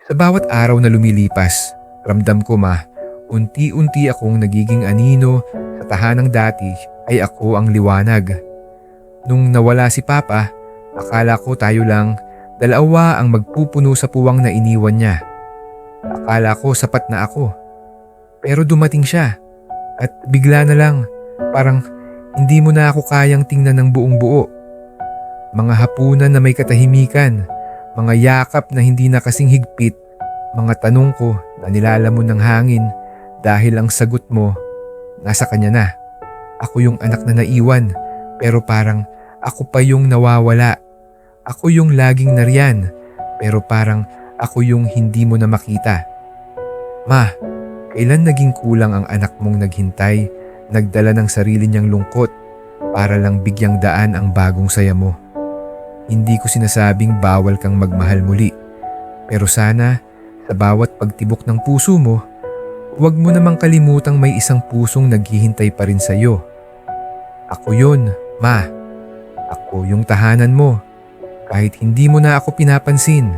Sa bawat araw na lumilipas, ramdam ko unti-unti akong nagiging anino sa tahanang dati ay ako ang liwanag. Nung nawala si Papa, akala ko tayo lang dalawa ang magpupuno sa puwang na iniwan niya. Akala ko sapat na ako. Pero dumating siya at bigla na lang parang hindi mo na ako kayang tingnan ng buong buo. Mga hapunan na may katahimikan, mga yakap na hindi na kasing higpit, mga tanong ko na nilalamon ng hangin dahil ang sagot mo nasa kanya na. Ako yung anak na naiwan pero parang ako pa yung nawawala. Ako yung laging nariyan pero parang ako yung hindi mo na makita. Ma, kailan naging kulang ang anak mong naghintay, nagdala ng sarili niyang lungkot para lang bigyang daan ang bagong saya mo? Hindi ko sinasabing bawal kang magmahal muli. Pero sana, sa bawat pagtibok ng puso mo, huwag mo namang kalimutang may isang pusong naghihintay pa rin sa'yo. Ako yun, Ma. Ako yung tahanan mo. Kahit hindi mo na ako pinapansin.